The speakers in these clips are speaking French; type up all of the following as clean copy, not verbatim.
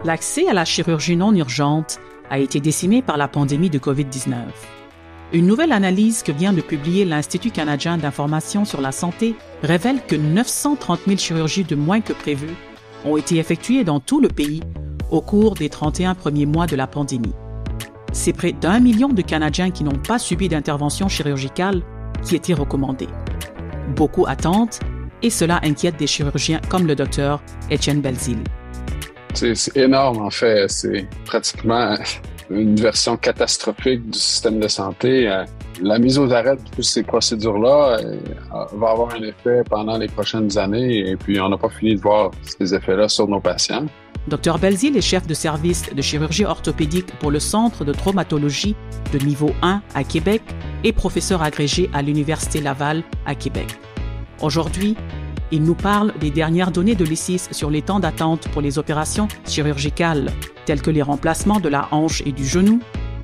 L'accès à la chirurgie non urgente a été décimé par la pandémie de COVID-19. Une nouvelle analyse que vient de publier l'Institut canadien d'information sur la santé révèle que 930 000 chirurgies de moins que prévu ont été effectuées dans tout le pays au cours des 31 premiers mois de la pandémie. C'est près d'1 million de Canadiens qui n'ont pas subi d'intervention chirurgicale qui était recommandée. Beaucoup attendent et cela inquiète des chirurgiens comme le docteur Étienne Belzile. C'est énorme, en fait. C'est pratiquement une version catastrophique du système de santé. La mise aux arrêts de toutes ces procédures-là va avoir un effet pendant les prochaines années et puis on n'a pas fini de voir ces effets-là sur nos patients. Dr Belzile est chef de service de chirurgie orthopédique pour le Centre de traumatologie de niveau 1 à Québec et professeur agrégé à l'Université Laval à Québec. Aujourd'hui, il nous parle des dernières données de l'ICIS sur les temps d'attente pour les opérations chirurgicales, telles que les remplacements de la hanche et du genou,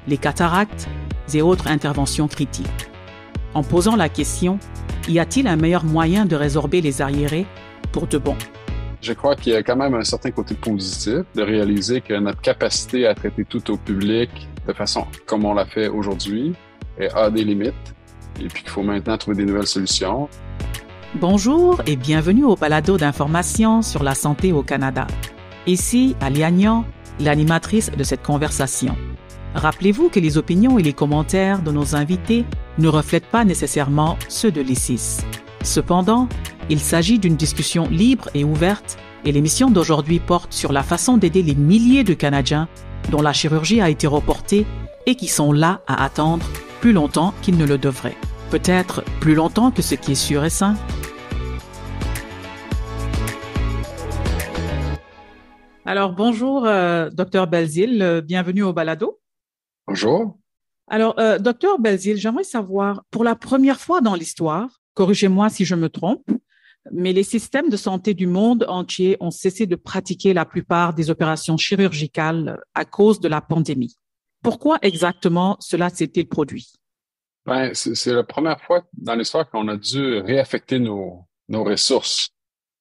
les cataractes et autres interventions critiques. En posant la question, y a-t-il un meilleur moyen de résorber les arriérés pour de bon? Je crois qu'il y a quand même un certain côté positif de réaliser que notre capacité à traiter tout au public de façon comme on l'a fait aujourd'hui a des limites et puis qu'il faut maintenant trouver des nouvelles solutions. Bonjour et bienvenue au balado d'information sur la santé au Canada. Ici, Ali Agnan, l'animatrice de cette conversation. Rappelez-vous que les opinions et les commentaires de nos invités ne reflètent pas nécessairement ceux de l'ICIS. Cependant, il s'agit d'une discussion libre et ouverte et l'émission d'aujourd'hui porte sur la façon d'aider les milliers de Canadiens dont la chirurgie a été reportée et qui sont là à attendre plus longtemps qu'ils ne le devraient. Peut-être plus longtemps que ce qui est sûr et sain. Alors, bonjour, Dr Belzile, bienvenue au balado. Bonjour. Alors, Dr Belzile, j'aimerais savoir, pour la première fois dans l'histoire, corrigez-moi si je me trompe, mais les systèmes de santé du monde entier ont cessé de pratiquer la plupart des opérations chirurgicales à cause de la pandémie. Pourquoi exactement cela s'est-il produit? C'est la première fois dans l'histoire qu'on a dû réaffecter nos ressources.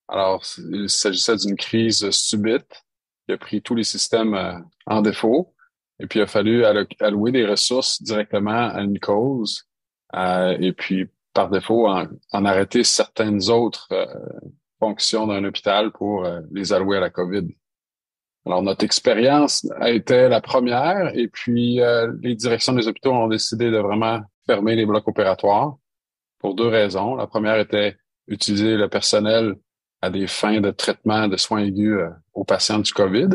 Alors, il s'agissait d'une crise subite qui a pris tous les systèmes en défaut et puis il a fallu allouer des ressources directement à une cause et puis par défaut en arrêter certaines autres fonctions d'un hôpital pour les allouer à la COVID. Alors, notre expérience a été la première et puis les directions des hôpitaux ont décidé de vraiment fermer les blocs opératoires pour deux raisons. La première était utiliser le personnel à des fins de traitement de soins aigus aux patients du COVID.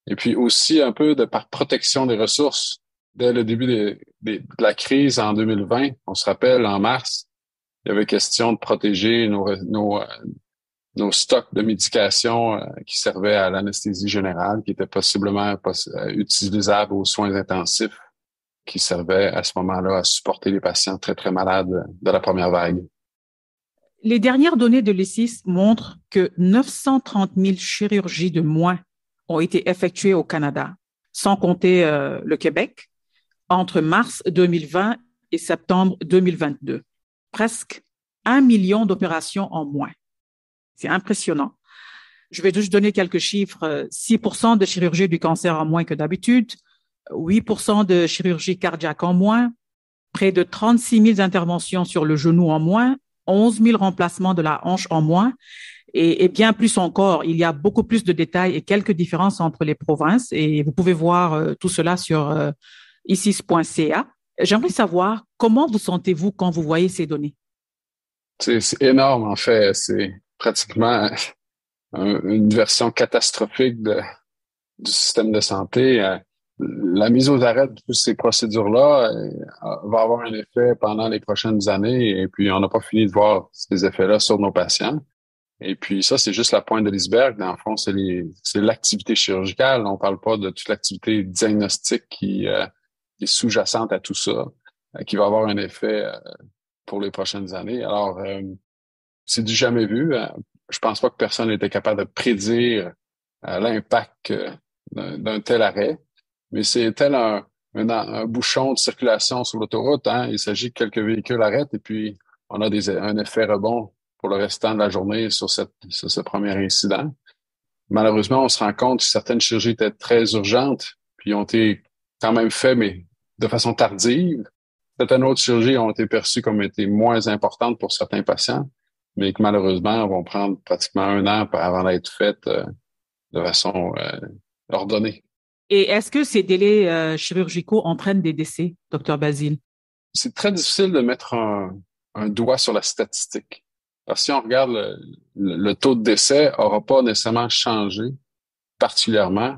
Et puis aussi un peu par protection des ressources. Dès le début de la crise en 2020, on se rappelle, en mars, il y avait question de protéger nos stocks de médication qui servaient à l'anesthésie générale, qui étaient possiblement utilisables aux soins intensifs, qui servaient à ce moment-là à supporter les patients très, très malades de la première vague. Les dernières données de l'ICIS montrent que 930 000 chirurgies de moins ont été effectuées au Canada, sans compter le Québec, entre mars 2020 et septembre 2022. Presque 1 million d'opérations en moins. C'est impressionnant. Je vais juste donner quelques chiffres. 6% de chirurgie du cancer en moins que d'habitude, 8% de chirurgie cardiaque en moins, près de 36 000 interventions sur le genou en moins, 11 000 remplacements de la hanche en moins et bien plus encore. Il y a beaucoup plus de détails et quelques différences entre les provinces et vous pouvez voir tout cela sur icis.ca. J'aimerais savoir comment vous sentez-vous quand vous voyez ces données? C'est énorme, en fait. C'est pratiquement une version catastrophique du système de santé. La mise aux arrêts de toutes ces procédures-là va avoir un effet pendant les prochaines années et puis on n'a pas fini de voir ces effets-là sur nos patients. Et puis ça, c'est juste la pointe de l'iceberg. Dans le fond, c'est l'activité chirurgicale. On parle pas de toute l'activité diagnostique qui est sous-jacente à tout ça, qui va avoir un effet pour les prochaines années. Alors, c'est du jamais vu. Je pense pas que personne n'était capable de prédire l'impact d'un tel arrêt. Mais c'est tel un bouchon de circulation sur l'autoroute. Il s'agit que quelques véhicules arrêtent et puis on a un effet rebond pour le restant de la journée sur ce premier incident. malheureusement, on se rend compte que certaines chirurgies étaient très urgentes, puis ont été quand même faites, mais de façon tardive. Certaines autres chirurgies ont été perçues comme étant moins importantes pour certains patients, mais que malheureusement vont prendre pratiquement 1 an avant d'être faites de façon ordonnée. Et est-ce que ces délais chirurgicaux entraînent des décès, docteur Basile? C'est très difficile de mettre un doigt sur la statistique. Parce que si on regarde le taux de décès n'aura pas nécessairement changé particulièrement,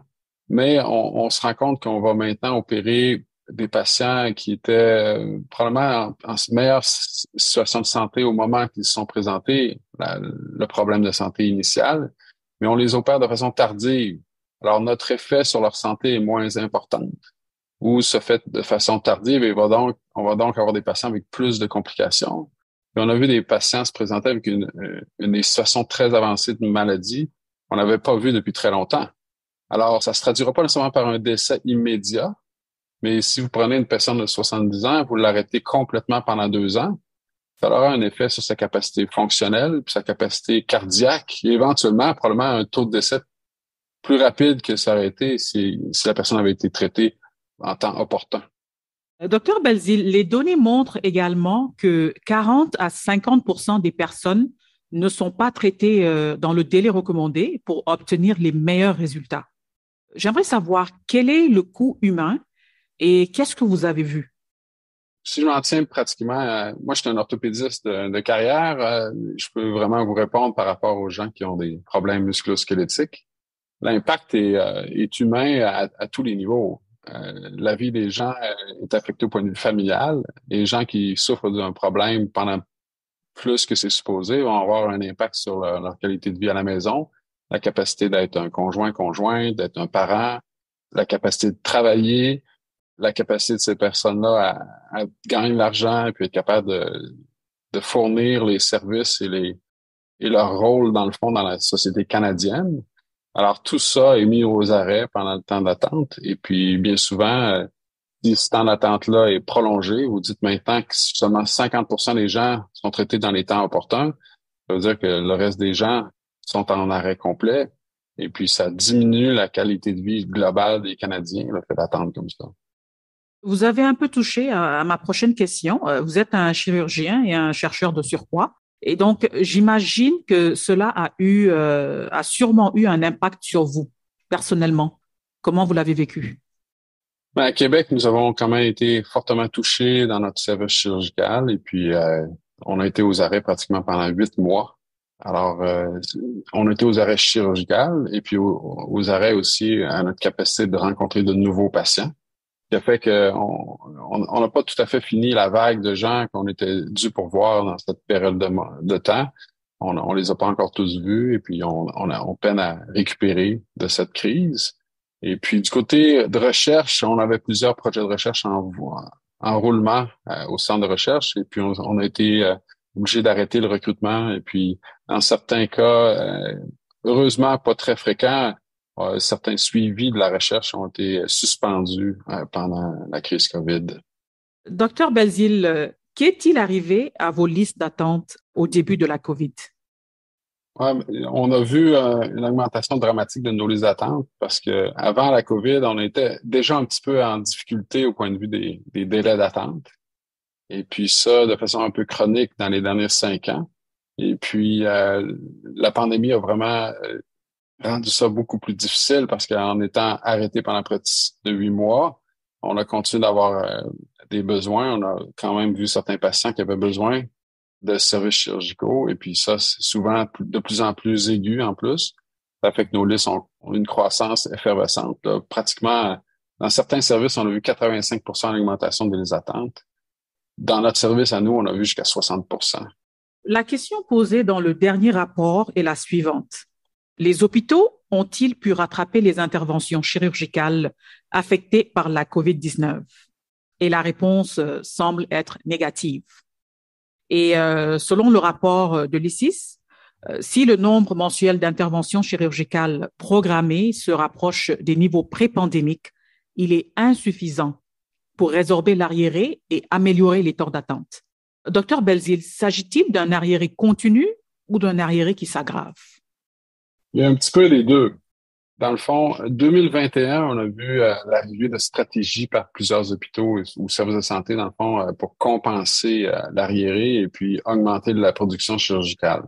mais on se rend compte qu'on va maintenant opérer des patients qui étaient probablement en meilleure situation de santé au moment qu'ils se sont présentés, le problème de santé initial, mais on les opère de façon tardive. Alors, notre effet sur leur santé est moins important ou se fait de façon tardive et on va donc avoir des patients avec plus de complications. Et on a vu des patients se présenter avec une situation très avancée de maladie qu'on n'avait pas vu depuis très longtemps. Alors, ça se traduira pas nécessairement par un décès immédiat, mais si vous prenez une personne de 70 ans, vous l'arrêtez complètement pendant 2 ans, ça aura un effet sur sa capacité fonctionnelle, puis sa capacité cardiaque, et éventuellement, probablement un taux de décès plus rapide que ça aurait été si la personne avait été traitée en temps opportun. Docteur Belzile, les données montrent également que 40 à 50% des personnes ne sont pas traitées dans le délai recommandé pour obtenir les meilleurs résultats. J'aimerais savoir quel est le coût humain et qu'est-ce que vous avez vu? Si je m'en tiens pratiquement, moi je suis un orthopédiste de carrière, je peux vraiment vous répondre par rapport aux gens qui ont des problèmes musculo-squelettiques. L'impact est humain à tous les niveaux. La vie des gens est affectée au point de vue familial. Les gens qui souffrent d'un problème pendant plus que c'est supposé vont avoir un impact sur leur qualité de vie à la maison, la capacité d'être un conjoint, d'être un parent, la capacité de travailler, la capacité de ces personnes-là à gagner de l'argent et puis être capable de fournir les services et leur rôle, dans le fond, dans la société canadienne. Alors, tout ça est mis aux arrêts pendant le temps d'attente. Et puis, bien souvent, si ce temps d'attente-là est prolongé, vous dites maintenant que seulement 50% des gens sont traités dans les temps opportuns. Ça veut dire que le reste des gens sont en arrêt complet. Et puis, ça diminue la qualité de vie globale des Canadiens, le fait d'attendre comme ça. Vous avez un peu touché à ma prochaine question. Vous êtes un chirurgien et un chercheur de surpoids. Et donc, j'imagine que cela a sûrement eu un impact sur vous, personnellement. Comment vous l'avez vécu? Ben, à Québec, nous avons quand même été fortement touchés dans notre service chirurgical et puis on a été aux arrêts pratiquement pendant 8 mois. Alors, on a été aux arrêts chirurgicaux et puis aux arrêts aussi à notre capacité de rencontrer de nouveaux patients. Ce qui a fait qu'on n'a pas tout à fait fini la vague de gens qu'on était dû pour voir dans cette période de temps. On les a pas encore tous vus et puis on peine à récupérer de cette crise. Et puis du côté de recherche, on avait plusieurs projets de recherche en roulement au centre de recherche et puis on a été obligé d'arrêter le recrutement. Et puis dans certains cas, heureusement pas très fréquents, certains suivis de la recherche ont été suspendus pendant la crise COVID. Docteur Belzile, qu'est-il arrivé à vos listes d'attente au début de la COVID? Ouais, on a vu une augmentation dramatique de nos listes d'attente parce que avant la COVID, on était déjà un petit peu en difficulté au point de vue des délais d'attente. Et puis ça, de façon un peu chronique dans les derniers 5 ans. Et puis la pandémie a vraiment rendu ça beaucoup plus difficile parce qu'en étant arrêté pendant près de 8 mois, on a continué d'avoir des besoins. On a quand même vu certains patients qui avaient besoin de services chirurgicaux. Et puis ça, c'est souvent de plus en plus aigu en plus. Ça fait que nos listes ont une croissance effervescente. Là. Pratiquement, dans certains services, on a vu 85% d'augmentation des listes d'attente. Dans notre service à nous, on a vu jusqu'à 60%. La question posée dans le dernier rapport est la suivante. Les hôpitaux ont-ils pu rattraper les interventions chirurgicales affectées par la COVID-19? Et la réponse semble être négative. Et selon le rapport de l'ICIS, si le nombre mensuel d'interventions chirurgicales programmées se rapproche des niveaux pré-pandémiques, il est insuffisant pour résorber l'arriéré et améliorer les temps d'attente. Docteur Belzile, s'agit-il d'un arriéré continu ou d'un arriéré qui s'aggrave? Il y a un petit peu des deux. Dans le fond, 2021, on a vu l'arrivée de stratégies par plusieurs hôpitaux ou services de santé, dans le fond, pour compenser l'arriéré et puis augmenter la production chirurgicale.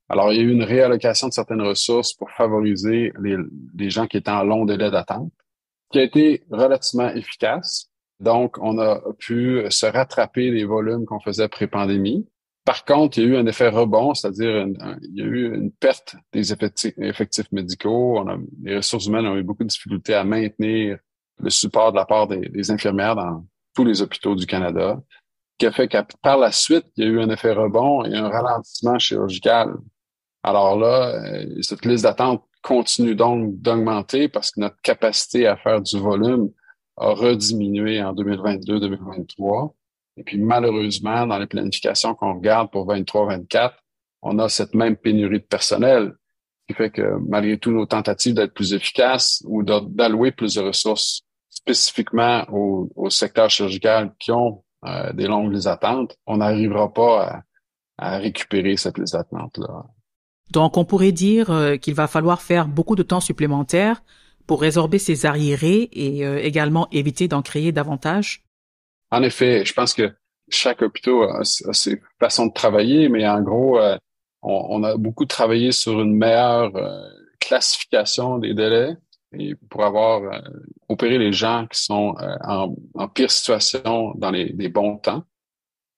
Alors, il y a eu une réallocation de certaines ressources pour favoriser les gens qui étaient en long délai d'attente, qui a été relativement efficace. Donc, on a pu se rattraper les volumes qu'on faisait pré-pandémie. Par contre, il y a eu un effet rebond, c'est-à-dire il y a eu une perte des effectifs médicaux. Les ressources humaines ont eu beaucoup de difficultés à maintenir le support de la part des infirmières dans tous les hôpitaux du Canada, qui a fait qu'à par la suite, il y a eu un effet rebond et un ralentissement chirurgical. Alors là, cette liste d'attente continue donc d'augmenter parce que notre capacité à faire du volume a rediminué en 2022-2023. Et puis malheureusement, dans les planifications qu'on regarde pour 23-24, on a cette même pénurie de personnel, ce qui fait que malgré tout nos tentatives d'être plus efficaces ou d'allouer plus de ressources spécifiquement au secteur chirurgical qui ont des longues listes d'attente, on n'arrivera pas à récupérer cette liste d'attente-là. Donc, on pourrait dire qu'il va falloir faire beaucoup de temps supplémentaire pour résorber ces arriérés et également éviter d'en créer davantage. En effet, je pense que chaque hôpital a ses façons de travailler, mais en gros, on a beaucoup travaillé sur une meilleure classification des délais et pour avoir opéré les gens qui sont en pire situation dans les bons temps.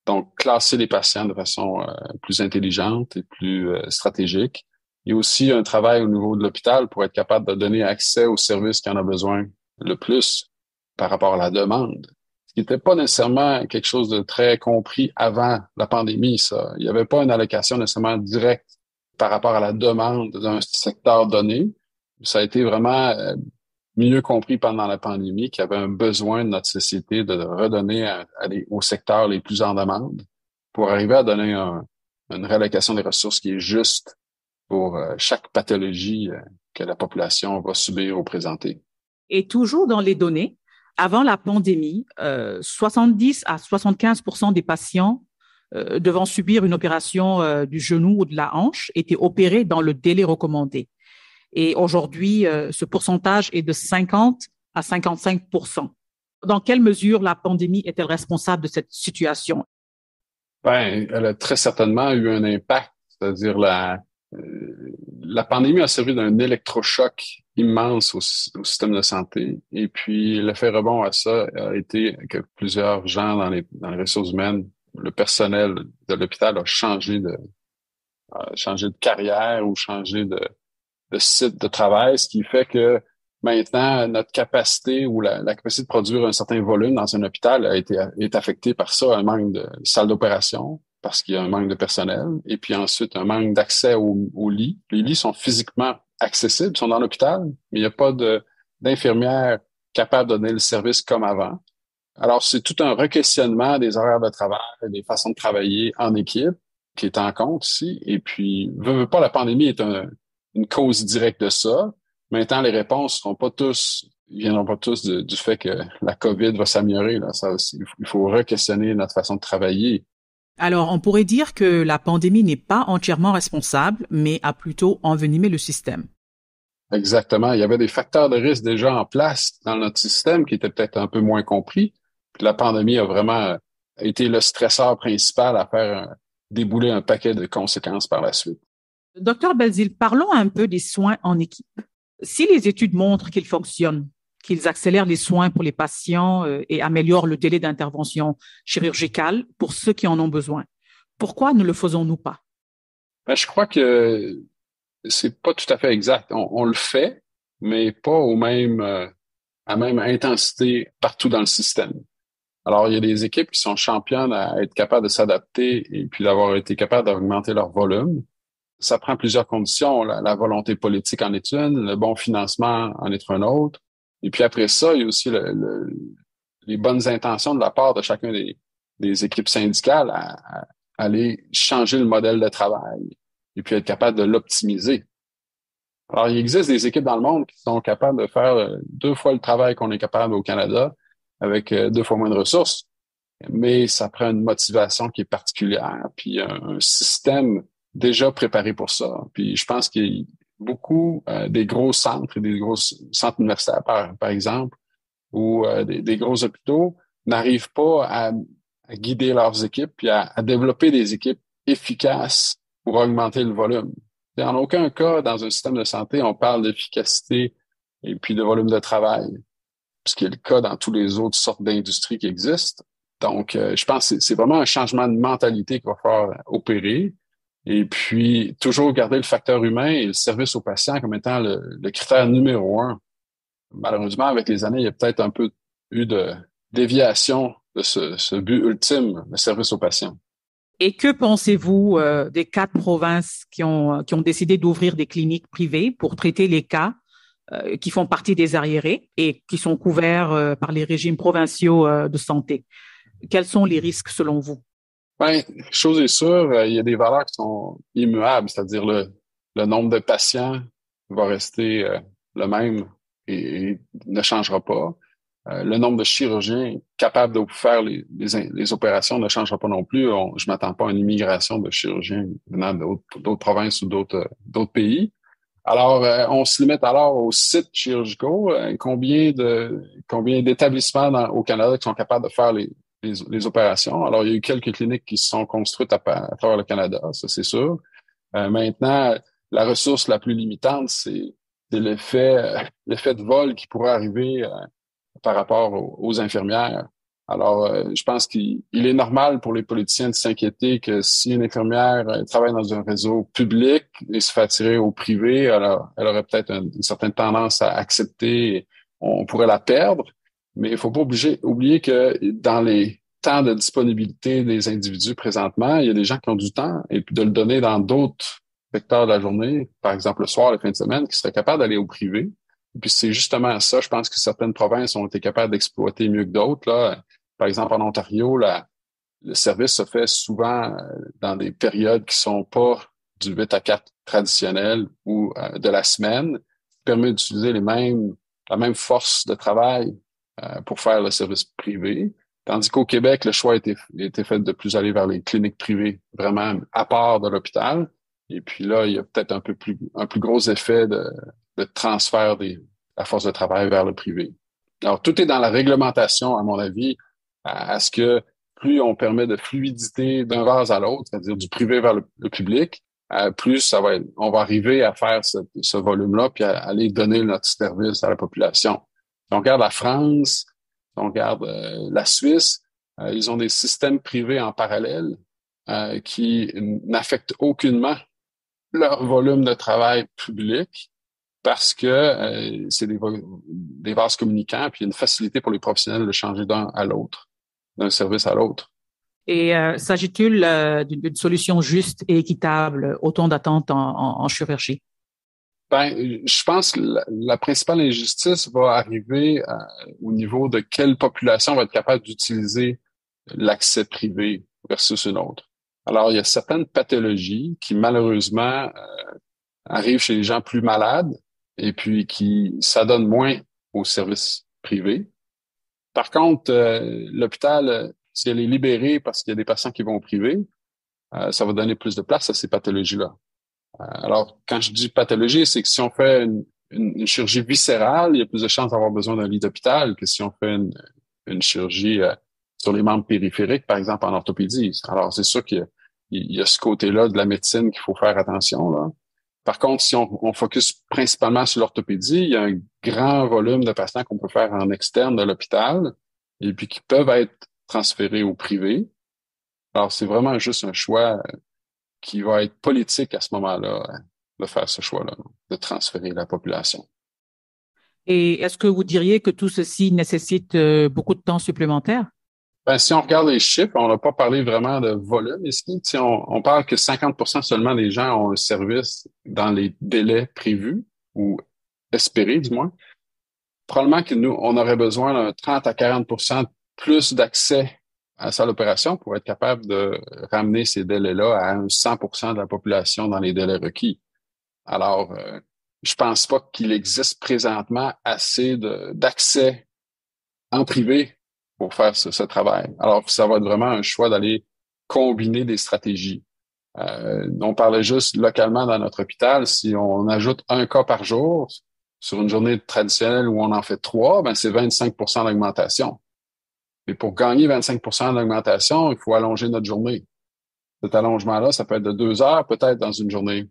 Donc, classer les patients de façon plus intelligente et plus stratégique. Il y a aussi un travail au niveau de l'hôpital pour être capable de donner accès aux services qui en a besoin le plus par rapport à la demande. Ce qui n'était pas nécessairement quelque chose de très compris avant la pandémie, ça. Il n'y avait pas une allocation nécessairement directe par rapport à la demande d'un secteur donné. Ça a été vraiment mieux compris pendant la pandémie qu'il y avait un besoin de notre société de redonner aux secteurs les plus en demande pour arriver à donner une réallocation des ressources qui est juste pour chaque pathologie que la population va subir ou présenter. Et toujours dans les données, avant la pandémie, 70 à 75% des patients devant subir une opération du genou ou de la hanche étaient opérés dans le délai recommandé. Et aujourd'hui, ce pourcentage est de 50 à 55%. Dans quelle mesure la pandémie est-elle responsable de cette situation? Ben, elle a très certainement eu un impact, c'est-à-dire la pandémie a servi d'un électrochoc immense au système de santé. Et puis, l'effet rebond à ça a été que plusieurs gens dans les ressources humaines, le personnel de l'hôpital a changé de carrière ou changé de site de travail, ce qui fait que maintenant, notre capacité ou la capacité de produire un certain volume dans un hôpital est affectée par ça, un manque de salles d'opération, parce qu'il y a un manque de personnel, et puis ensuite un manque d'accès aux lits. Les lits sont physiquement accessibles, sont dans l'hôpital, mais il n'y a pas d'infirmières capables de donner le service comme avant. Alors, c'est tout un requestionnement des horaires de travail, des façons de travailler en équipe qui est en compte ici. Et puis, veut pas, la pandémie est une cause directe de ça. Maintenant, les réponses viendront pas tous du fait que la COVID va s'améliorer. Là. Ça aussi, il faut re-questionner notre façon de travailler. Alors, on pourrait dire que la pandémie n'est pas entièrement responsable, mais a plutôt envenimé le système. Exactement. Il y avait des facteurs de risque déjà en place dans notre système qui étaient peut-être un peu moins compris. Puis la pandémie a vraiment été le stresseur principal à faire débouler un paquet de conséquences par la suite. Docteur Belzile, parlons un peu des soins en équipe. Si les études montrent qu'ils fonctionnent, qu'ils accélèrent les soins pour les patients et améliorent le délai d'intervention chirurgicale pour ceux qui en ont besoin, pourquoi ne le faisons-nous pas? Ben, je crois que c'est pas tout à fait exact. On le fait, mais pas à même intensité partout dans le système. Alors, il y a des équipes qui sont championnes à être capables de s'adapter et puis d'avoir été capables d'augmenter leur volume. Ça prend plusieurs conditions. La volonté politique en est une, le bon financement en est un autre. Et puis après ça, il y a aussi les bonnes intentions de la part de chacun des équipes syndicales à aller changer le modèle de travail et puis être capable de l'optimiser. Alors, il existe des équipes dans le monde qui sont capables de faire 2 fois le travail qu'on est capable au Canada avec 2 fois moins de ressources, mais ça prend une motivation qui est particulière, puis un système déjà préparé pour ça. Puis je pense qu'il beaucoup des gros centres et des gros centres universitaires, par exemple, ou des gros hôpitaux n'arrivent pas à guider leurs équipes puis à développer des équipes efficaces pour augmenter le volume. Et en aucun cas, dans un système de santé, on parle d'efficacité et puis de volume de travail, ce qui est le cas dans toutes les autres sortes d'industries qui existent. Donc, je pense que c'est vraiment un changement de mentalité qu'il va falloir opérer. Et puis, toujours garder le facteur humain et le service aux patients comme étant le critère numéro un. Malheureusement, avec les années, il y a peut-être un peu eu de déviation de ce but ultime, le service aux patients. Et que pensez-vous des 4 provinces qui ont décidé d'ouvrir des cliniques privées pour traiter les cas qui font partie des arriérés et qui sont couverts par les régimes provinciaux de santé? Quels sont les risques selon vous? Ben, chose est sûre, il y a des valeurs qui sont immuables, c'est-à-dire le nombre de patients va rester le même et ne changera pas. Le nombre de chirurgiens capables de faire les opérations ne changera pas non plus. Je m'attends pas à une immigration de chirurgiens venant d'autres provinces ou d'autres pays. Alors, on se limite alors aux sites chirurgicaux. Combien d'établissements au Canada qui sont capables de faire les opérations? Alors, il y a eu quelques cliniques qui se sont construites à travers le Canada, ça c'est sûr. Maintenant, la ressource la plus limitante, c'est l'effet de vol qui pourrait arriver par rapport aux infirmières. Alors, je pense qu'il est normal pour les politiciens de s'inquiéter que si une infirmière travaille dans un réseau public et se fait attirer au privé, alors elle aurait peut-être une certaine tendance à accepter, on pourrait la perdre, mais il faut pas oublier que dans les temps de disponibilité des individus présentement, il y a des gens qui ont du temps et puis de le donner dans d'autres secteurs de la journée, par exemple le soir, la fin de semaine, qui seraient capables d'aller au privé. Puis c'est justement ça, je pense que certaines provinces ont été capables d'exploiter mieux que d'autres. Là. Par exemple, en Ontario, le service se fait souvent dans des périodes qui sont pas du 8 à 4 traditionnel ou de la semaine, qui permet d'utiliser la même force de travail pour faire le service privé. Tandis qu'au Québec, le choix a été fait de plus aller vers les cliniques privées, vraiment à part de l'hôpital. Et puis là, il y a peut-être un plus gros effet de transfert de la force de travail vers le privé. Alors, tout est dans la réglementation, à mon avis, à ce que plus on permet de fluidité d'un vase à l'autre, c'est-à-dire du privé vers le public, plus on va arriver à faire ce volume-là, puis à aller donner notre service à la population. Si on regarde la France, si on regarde la Suisse, ils ont des systèmes privés en parallèle qui n'affectent aucunement leur volume de travail public parce que c'est des vases communicants, puis il y a une facilité pour les professionnels de changer d'un à l'autre, d'un service à l'autre. Et s'agit-il d'une solution juste et équitable au temps d'attente en chirurgie? Ben, je pense que la principale injustice va arriver au niveau de quelle population va être capable d'utiliser l'accès privé versus une autre. Alors, il y a certaines pathologies qui, malheureusement, arrivent chez les gens plus malades et puis qui s'adonnent moins aux services privés. Par contre, l'hôpital, si elle est libérée parce qu'il y a des patients qui vont au privé, ça va donner plus de place à ces pathologies-là. Alors, quand je dis pathologie, c'est que si on fait une chirurgie viscérale, il y a plus de chances d'avoir besoin d'un lit d'hôpital que si on fait une chirurgie sur les membres périphériques, par exemple en orthopédie. Alors, c'est sûr qu'il y a ce côté-là de la médecine qu'il faut faire attention, là. Par contre, si on focus principalement sur l'orthopédie, il y a un grand volume de patients qu'on peut faire en externe de l'hôpital et puis qui peuvent être transférés au privé. Alors, c'est vraiment juste un choix qui va être politique à ce moment-là, de faire ce choix-là, de transférer la population. Et est-ce que vous diriez que tout ceci nécessite beaucoup de temps supplémentaire? Ben, si on regarde les chiffres, on n'a pas parlé vraiment de volume ici. Si on parle que 50% seulement des gens ont un service dans les délais prévus ou espérés, du moins. Probablement que nous, on aurait besoin d'un 30 à 40% plus d'accès à la salle d'opération pour être capable de ramener ces délais-là à un 100% de la population dans les délais requis. Alors, je pense pas qu'il existe présentement assez d'accès en privé pour faire ce travail. Alors, ça va être vraiment un choix d'aller combiner des stratégies. On parlait juste localement dans notre hôpital, si on ajoute un cas par jour sur une journée traditionnelle où on en fait 3, ben c'est 25% d'augmentation. Et pour gagner 25% d'augmentation, il faut allonger notre journée. Cet allongement-là, ça peut être de 2 heures peut-être dans une journée.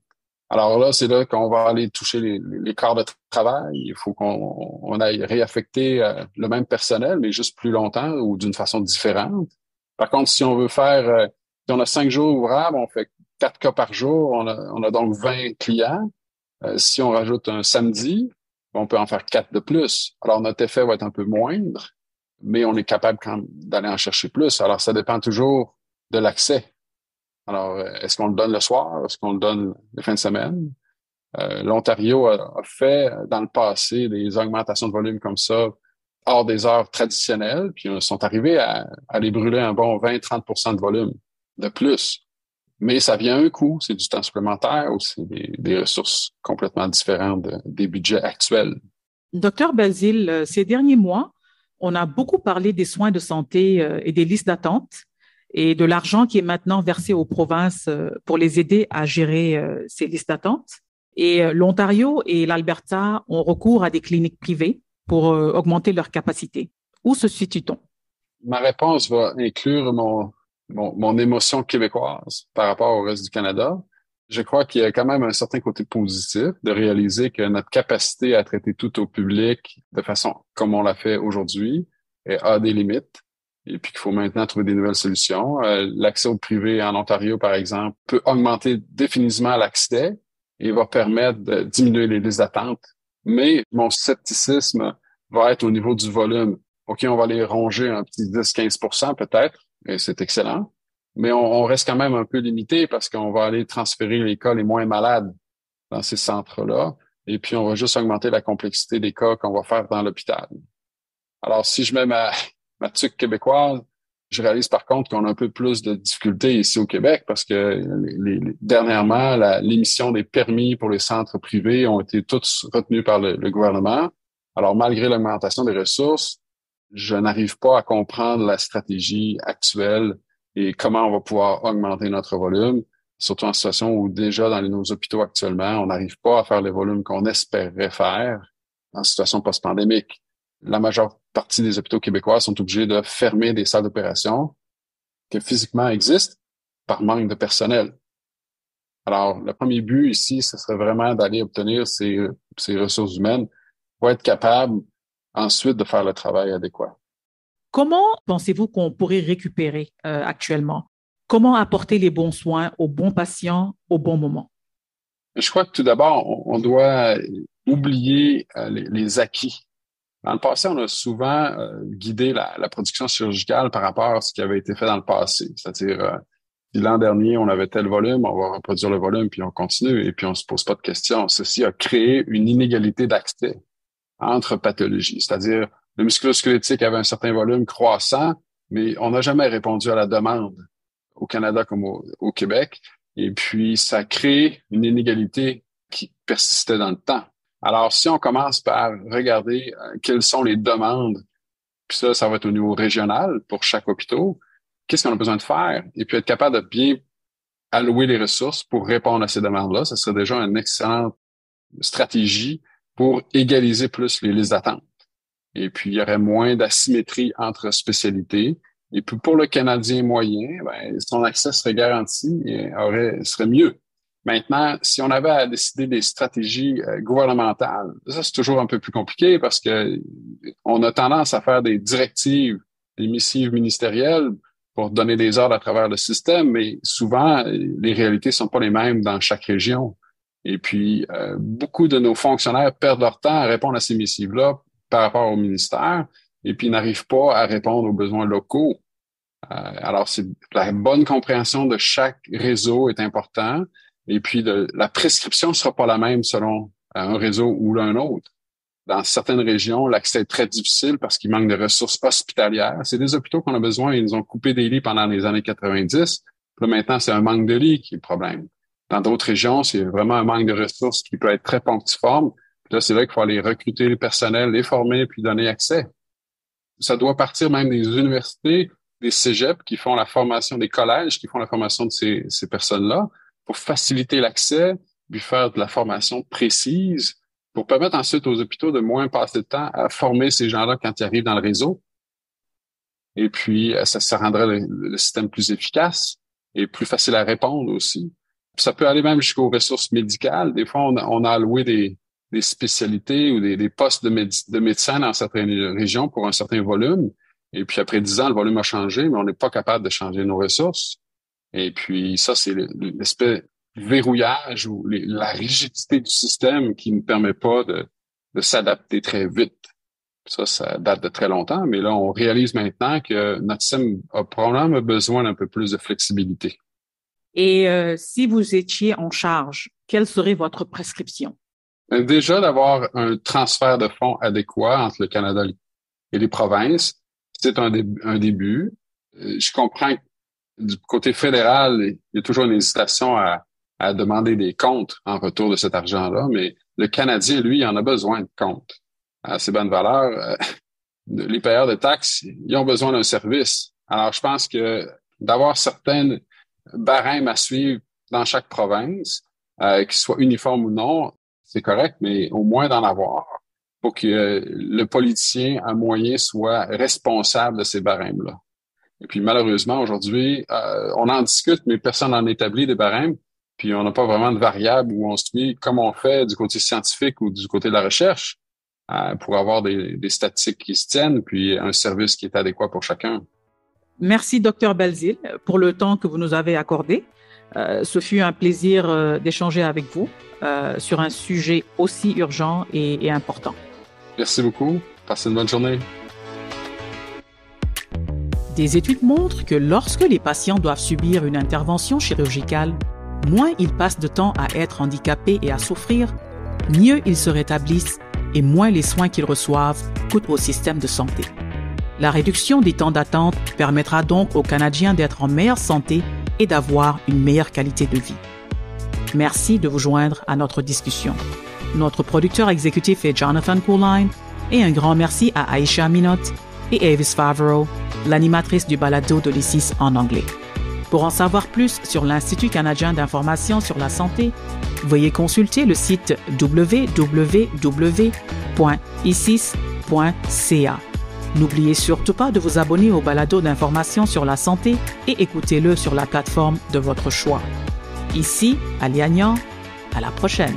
Alors là, c'est là qu'on va aller toucher les quarts de travail. Il faut qu'on aille réaffecter le même personnel, mais juste plus longtemps ou d'une façon différente. Par contre, si on veut faire, si on a 5 jours ouvrables, on fait 4 cas par jour, on a donc 20 clients. Si on rajoute un samedi, on peut en faire 4 de plus. Alors, notre effet va être un peu moindre, mais on est capable quand même d'aller en chercher plus. Alors, ça dépend toujours de l'accès. Alors, est-ce qu'on le donne le soir? Est-ce qu'on le donne les fins de semaine? L'Ontario a fait dans le passé des augmentations de volume comme ça hors des heures traditionnelles, puis ils sont arrivés à aller brûler un bon 20-30% de volume de plus. Mais ça vient à un coût, c'est du temps supplémentaire ou c'est des ressources complètement différentes des budgets actuels. Docteur Belzile, ces derniers mois, on a beaucoup parlé des soins de santé et des listes d'attente et de l'argent qui est maintenant versé aux provinces pour les aider à gérer ces listes d'attente. Et l'Ontario et l'Alberta ont recours à des cliniques privées pour augmenter leur capacité. Où se situe-t-on? Ma réponse va inclure mon émotion québécoise par rapport au reste du Canada. Je crois qu'il y a quand même un certain côté positif de réaliser que notre capacité à traiter tout au public de façon comme on l'a fait aujourd'hui a des limites et puis qu'il faut maintenant trouver des nouvelles solutions. L'accès au privé en Ontario, par exemple, peut augmenter définitivement l'accès et va permettre de diminuer les listes d'attente. Mais mon scepticisme va être au niveau du volume. OK, on va les ronger un petit 10-15% peut-être, et c'est excellent. Mais on reste quand même un peu limité parce qu'on va aller transférer les cas les moins malades dans ces centres-là. Et puis, on va juste augmenter la complexité des cas qu'on va faire dans l'hôpital. Alors, si je mets ma tuque québécoise, je réalise par contre qu'on a un peu plus de difficultés ici au Québec parce que dernièrement, l'émission des permis pour les centres privés ont été tous retenus par le gouvernement. Alors, malgré l'augmentation des ressources, je n'arrive pas à comprendre la stratégie actuelle et comment on va pouvoir augmenter notre volume, surtout en situation où déjà dans nos hôpitaux actuellement, on n'arrive pas à faire les volumes qu'on espérait faire en situation post-pandémique. La majeure partie des hôpitaux québécois sont obligés de fermer des salles d'opération qui physiquement existent par manque de personnel. Alors, le premier but ici, ce serait vraiment d'aller obtenir ces ressources humaines pour être capable ensuite de faire le travail adéquat. Comment pensez-vous qu'on pourrait récupérer actuellement? Comment apporter les bons soins aux bons patients au bon moment? Je crois que tout d'abord, on doit oublier les acquis. Dans le passé, on a souvent guidé la production chirurgicale par rapport à ce qui avait été fait dans le passé. C'est-à-dire, si l'an dernier, on avait tel volume, on va reproduire le volume, puis on continue, et puis on se pose pas de questions. Ceci a créé une inégalité d'accès entre pathologies. C'est-à-dire, le musculo-squelettique avait un certain volume croissant, mais on n'a jamais répondu à la demande au Canada comme au Québec. Et puis, ça crée une inégalité qui persistait dans le temps. Alors, si on commence par regarder quelles sont les demandes, puis ça va être au niveau régional pour chaque hôpital, qu'est-ce qu'on a besoin de faire? Et puis être capable de bien allouer les ressources pour répondre à ces demandes-là, ce serait déjà une excellente stratégie pour égaliser plus les listes d'attente. Et puis, il y aurait moins d'asymétrie entre spécialités. Et puis, pour le Canadien moyen, ben, son accès serait garanti et serait mieux. Maintenant, si on avait à décider des stratégies gouvernementales, ça, c'est toujours un peu plus compliqué parce que on a tendance à faire des directives, des missives ministérielles pour donner des ordres à travers le système, mais souvent, les réalités sont pas les mêmes dans chaque région. Et puis, beaucoup de nos fonctionnaires perdent leur temps à répondre à ces missives-là par rapport au ministère et puis n'arrivent pas à répondre aux besoins locaux. Alors, c'est la bonne compréhension de chaque réseau est important. Et puis, la prescription ne sera pas la même selon un réseau ou un autre. Dans certaines régions, l'accès est très difficile parce qu'il manque de ressources hospitalières. C'est des hôpitaux qu'on a besoin. Ils nous ont coupé des lits pendant les années 90. Là, maintenant, c'est un manque de lits qui est le problème. Dans d'autres régions, c'est vraiment un manque de ressources qui peut être très ponctiforme. Puis là, c'est là qu'il faut aller recruter le personnel, les former, puis donner accès. Ça doit partir même des universités, des cégeps qui font la formation, des collèges qui font la formation de ces personnes-là pour faciliter l'accès, puis faire de la formation précise pour permettre ensuite aux hôpitaux de moins passer de temps à former ces gens-là quand ils arrivent dans le réseau. Et puis, ça rendrait le système plus efficace et plus facile à répondre aussi. Puis ça peut aller même jusqu'aux ressources médicales. Des fois, on a alloué des spécialités ou des postes de médecins dans certaines régions pour un certain volume. Et puis, après 10 ans, le volume a changé, mais on n'est pas capable de changer nos ressources. Et puis, ça, c'est l'espèce de verrouillage ou la rigidité du système qui ne permet pas de s'adapter très vite. Ça date de très longtemps, mais là, on réalise maintenant que notre système a probablement besoin d'un peu plus de flexibilité. Et si vous étiez en charge, quelle serait votre prescription? Déjà, d'avoir un transfert de fonds adéquat entre le Canada et les provinces, c'est un début. Je comprends que du côté fédéral, il y a toujours une hésitation à demander des comptes en retour de cet argent-là, mais le Canadien, lui, il en a besoin de comptes. À ces bonnes valeurs, les payeurs de taxes, ils ont besoin d'un service. Alors, je pense que d'avoir certaines barèmes à suivre dans chaque province, qu'ils soient uniformes ou non, c'est correct, mais au moins d'en avoir pour que le politicien à moyen soit responsable de ces barèmes-là. Et puis, malheureusement, aujourd'hui, on en discute, mais personne n'en établit des barèmes, puis on n'a pas vraiment de variable où on se dit comme on fait du côté scientifique ou du côté de la recherche, pour avoir des statistiques qui se tiennent, puis un service qui est adéquat pour chacun. Merci, Dr Belzile, pour le temps que vous nous avez accordé. Ce fut un plaisir d'échanger avec vous sur un sujet aussi urgent et important. Merci beaucoup. Passez une bonne journée. Des études montrent que lorsque les patients doivent subir une intervention chirurgicale, moins ils passent de temps à être handicapés et à souffrir, mieux ils se rétablissent et moins les soins qu'ils reçoivent coûtent au système de santé. La réduction des temps d'attente permettra donc aux Canadiens d'être en meilleure santé et d'avoir une meilleure qualité de vie. Merci de vous joindre à notre discussion. Notre producteur exécutif est Jonathan Courline et un grand merci à Aisha Minot et Avis Favreau, l'animatrice du balado de l'ICIS en anglais. Pour en savoir plus sur l'Institut canadien d'information sur la santé, veuillez consulter le site www.icis.ca. N'oubliez surtout pas de vous abonner au balado d'information sur la santé et écoutez-le sur la plateforme de votre choix. Ici, à Liagnan, à la prochaine.